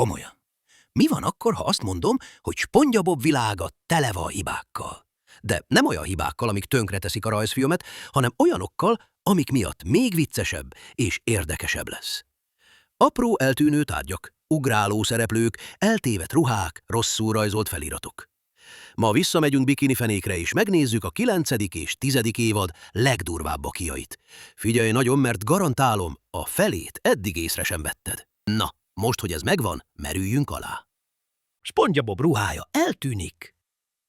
komolyan. Mi van akkor, ha azt mondom, hogy SpongeBob világa tele van hibákkal? De nem olyan hibákkal, amik tönkreteszik a rajzfilmet, hanem olyanokkal, amik miatt még viccesebb és érdekesebb lesz. Apró eltűnő tárgyak, ugráló szereplők, eltévedt ruhák, rosszul rajzolt feliratok. Ma visszamegyünk Bikini Fenékre és megnézzük a 9. és 10. évad legdurvább bakiait. Figyelj nagyon, mert garantálom, a felét eddig észre sem vetted. Na, most, hogy ez megvan, merüljünk alá. SpongeBob ruhája eltűnik,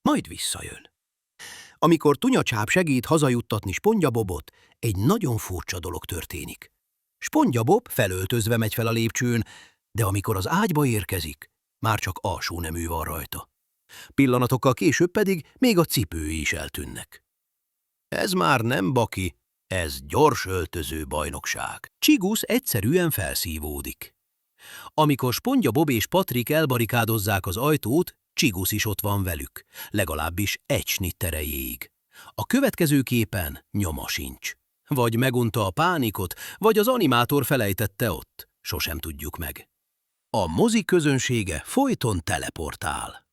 majd visszajön. Amikor Tunyacsáb segít hazajuttatni SpongeBobot, egy nagyon furcsa dolog történik. SpongeBob felöltözve megy fel a lépcsőn, de amikor az ágyba érkezik, már csak alsó nemű van rajta. Pillanatokkal később pedig még a cipői is eltűnnek. Ez már nem baki, ez gyors öltöző bajnokság. Csigusz egyszerűen felszívódik. Amikor SpongeBob és Patrick elbarikádozzák az ajtót, Csigusz is ott van velük, legalábbis egy snitt erejéig. A következő képen nyoma sincs. Vagy megunta a pánikot, vagy az animátor felejtette ott, sosem tudjuk meg. A mozi közönsége folyton teleportál.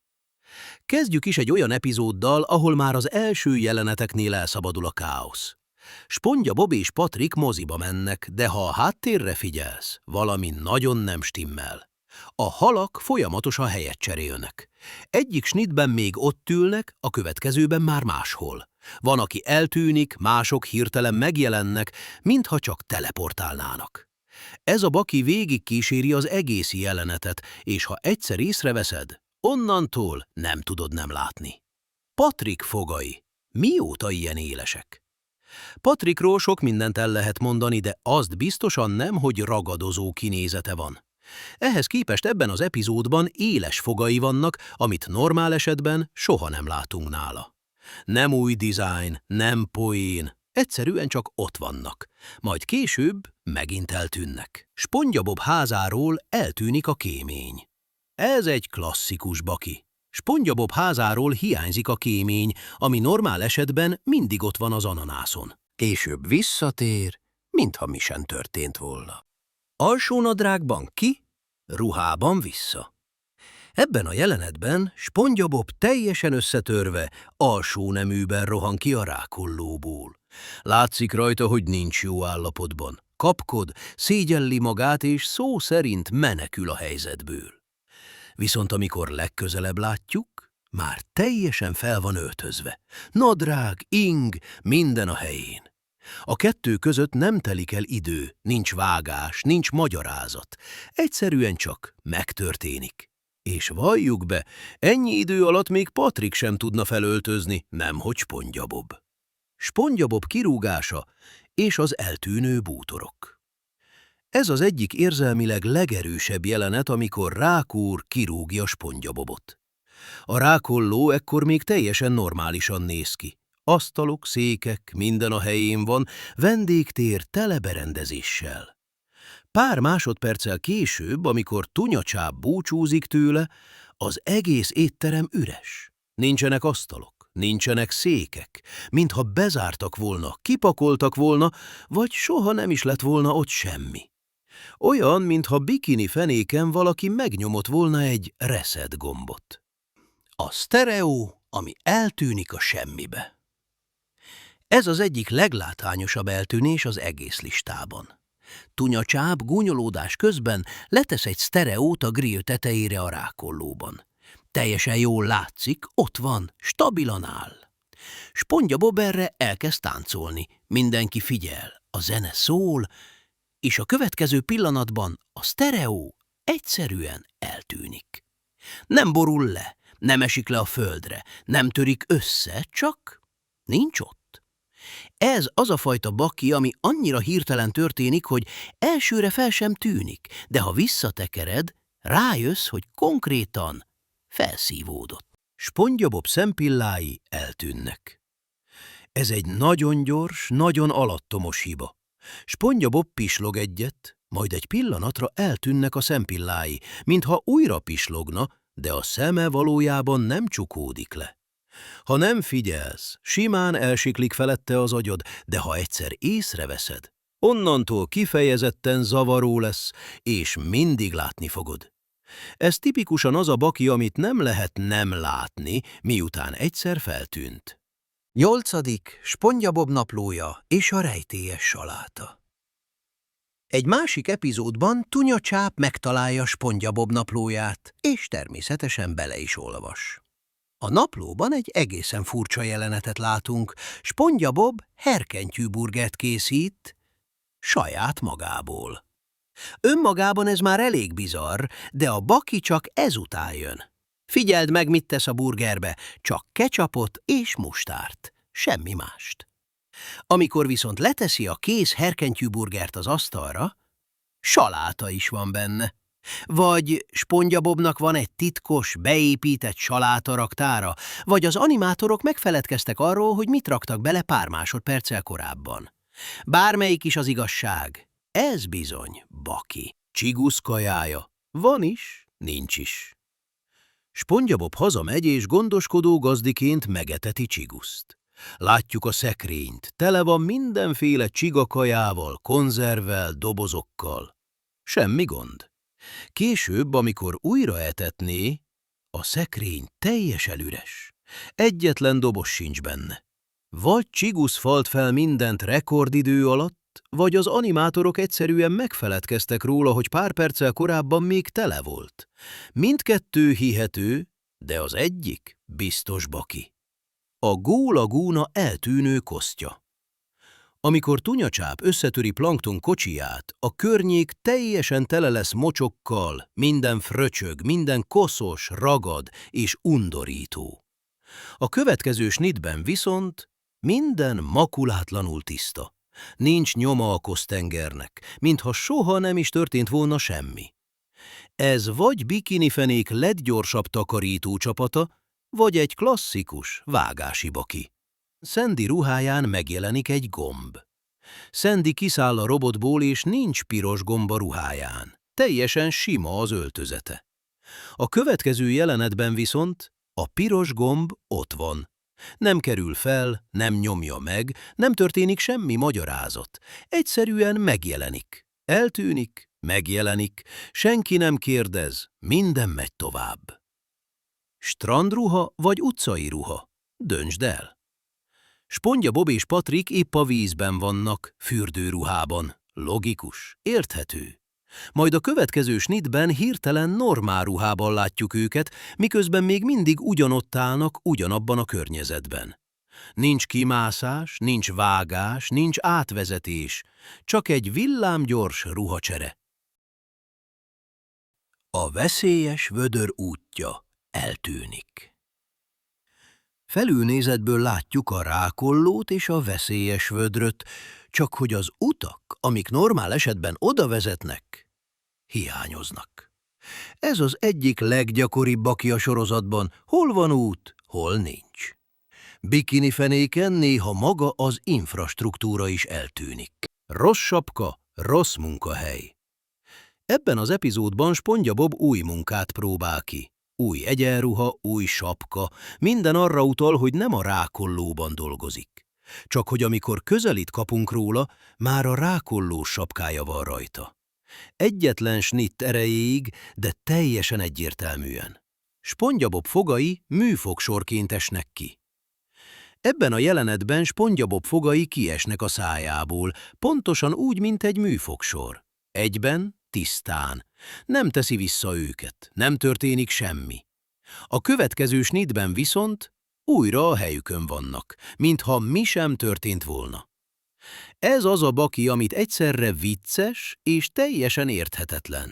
Kezdjük is egy olyan epizóddal, ahol már az első jeleneteknél elszabadul a káosz. SpongeBob és Patrick moziba mennek, de ha a háttérre figyelsz, valami nagyon nem stimmel. A halak folyamatosan helyet cserélnek. Egyik snitben még ott ülnek, a következőben már máshol. Van, aki eltűnik, mások hirtelen megjelennek, mintha csak teleportálnának. Ez a baki végig kíséri az egész jelenetet, és ha egyszer észreveszed, onnantól nem tudod nem látni. Patrick fogai. Mióta ilyen élesek? Patrickról sok mindent el lehet mondani, de azt biztosan nem, hogy ragadozó kinézete van. Ehhez képest ebben az epizódban éles fogai vannak, amit normál esetben soha nem látunk nála. Nem új dizájn, nem poén, egyszerűen csak ott vannak. Majd később megint eltűnnek. SpongeBob házáról eltűnik a kémény. Ez egy klasszikus baki. SpongeBob házáról hiányzik a kémény, ami normál esetben mindig ott van az ananászon. Később visszatér, mintha mi sem történt volna. Alsónadrágban ki, ruhában vissza. Ebben a jelenetben SpongeBob teljesen összetörve alsó neműben rohan ki a rákollóból. Látszik rajta, hogy nincs jó állapotban. Kapkod, szégyelli magát és szó szerint menekül a helyzetből. Viszont amikor legközelebb látjuk, már teljesen fel van öltözve. Nadrág, ing, minden a helyén. A kettő között nem telik el idő, nincs vágás, nincs magyarázat. Egyszerűen csak megtörténik. És valljuk be, ennyi idő alatt még Patrick sem tudna felöltözni, nemhogy SpongeBob. SpongeBob kirúgása és az eltűnő bútorok. Ez az egyik érzelmileg legerősebb jelenet, amikor Rák úr kirúgja SpongeBobot. A rákolló ekkor még teljesen normálisan néz ki. Asztalok, székek, minden a helyén van, vendégtér tele berendezéssel. Pár másodperccel később, amikor Tunyacsáb búcsúzik tőle, az egész étterem üres. Nincsenek asztalok, nincsenek székek, mintha bezártak volna, kipakoltak volna, vagy soha nem is lett volna ott semmi. Olyan, mintha Bikini Fenéken valaki megnyomott volna egy reset gombot. A sztereó, ami eltűnik a semmibe. Ez az egyik leglátványosabb eltűnés az egész listában. Tunyacsáb gúnyolódás közben letesz egy sztereót a grill tetejére a rákollóban. Teljesen jól látszik, ott van, stabilan áll. SpongeBob erre elkezd táncolni, mindenki figyel, a zene szól, és a következő pillanatban a sztereó egyszerűen eltűnik. Nem borul le, nem esik le a földre, nem törik össze, csak nincs ott. Ez az a fajta baki, ami annyira hirtelen történik, hogy elsőre fel sem tűnik, de ha visszatekered, rájössz, hogy konkrétan felszívódott. SpongeBob szempillái eltűnnek. Ez egy nagyon gyors, nagyon alattomos hiba. SpongeBob pislog egyet, majd egy pillanatra eltűnnek a szempillái, mintha újra pislogna, de a szeme valójában nem csukódik le. Ha nem figyelsz, simán elsiklik felette az agyad, de ha egyszer észreveszed, onnantól kifejezetten zavaró lesz, és mindig látni fogod. Ez tipikusan az a baki, amit nem lehet nem látni, miután egyszer feltűnt. 8. SpongeBob naplója és a rejtélyes saláta. Egy másik epizódban Tunya Csáp megtalálja SpongeBob naplóját, és természetesen bele is olvas. A naplóban egy egészen furcsa jelenetet látunk. SpongeBob herkentyűburgert készít saját magából. Önmagában ez már elég bizarr, de a baki csak ezután jön. Figyeld meg, mit tesz a burgerbe, csak ketchupot és mustárt, semmi mást. Amikor viszont leteszi a kész herkentyűburgert az asztalra, saláta is van benne. Vagy SpongeBobnak van egy titkos, beépített salátaraktára, vagy az animátorok megfeledkeztek arról, hogy mit raktak bele pár másodperccel korábban. Bármelyik is az igazság, ez bizony baki. Csigusz kajája. Van is, nincs is. SpongeBob hazamegy és gondoskodó gazdiként megeteti Csiguszt. Látjuk a szekrényt, tele van mindenféle csigakajával, konzervvel, dobozokkal. Semmi gond. Később, amikor újra etetné, a szekrény teljesen üres. Egyetlen doboz sincs benne. Vagy Csigusz falt fel mindent rekordidő alatt, vagy az animátorok egyszerűen megfeledkeztek róla, hogy pár perccel korábban még tele volt. Mindkettő hihető, de az egyik biztos baki. A Gó Lagúna eltűnő kosztja. Amikor Tunya Csáp összetöri Plankton kocsiját, a környék teljesen tele lesz mocsokkal, minden fröcsög, minden koszos, ragad és undorító. A következő snitben viszont minden makulátlanul tiszta. Nincs nyoma a kosztengernek, mintha soha nem is történt volna semmi. Ez vagy bikinifenék leggyorsabb takarító csapata, vagy egy klasszikus vágási baki. Sandy ruháján megjelenik egy gomb. Sandy kiszáll a robotból, és nincs piros gomb a ruháján. Teljesen sima az öltözete. A következő jelenetben viszont a piros gomb ott van. Nem kerül fel, nem nyomja meg, nem történik semmi magyarázat. Egyszerűen megjelenik. Eltűnik, megjelenik, senki nem kérdez, minden megy tovább. Strandruha vagy utcai ruha? Döntsd el. SpongeBob és Patrick épp a vízben vannak, fürdőruhában. Logikus, érthető. Majd a következő snitben hirtelen normál ruhában látjuk őket, miközben még mindig ugyanott állnak ugyanabban a környezetben. Nincs kimászás, nincs vágás, nincs átvezetés, csak egy villámgyors ruhacsere. A veszélyes vödör útja eltűnik. Felülnézetből látjuk a rákollót és a veszélyes vödröt, csak hogy az utak, amik normál esetben oda vezetnek, hiányoznak. Ez az egyik leggyakoribb baki a sorozatban, hol van út, hol nincs. Bikinifenéken néha maga az infrastruktúra is eltűnik. Rossz sapka, rossz munkahely. Ebben az epizódban SpongeBob új munkát próbál ki. Új egyenruha, új sapka, minden arra utal, hogy nem a rákollóban dolgozik. Csak hogy amikor közelít kapunk róla, már a rákollós sapkája van rajta. Egyetlen snitt erejéig, de teljesen egyértelműen. SpongeBob fogai műfogsorként esnek ki. Ebben a jelenetben SpongeBob fogai kiesnek a szájából, pontosan úgy, mint egy műfogsor. Egyben, tisztán. Nem teszi vissza őket, nem történik semmi. A következő snitben viszont újra a helyükön vannak, mintha mi sem történt volna. Ez az a baki, amit egyszerre vicces és teljesen érthetetlen.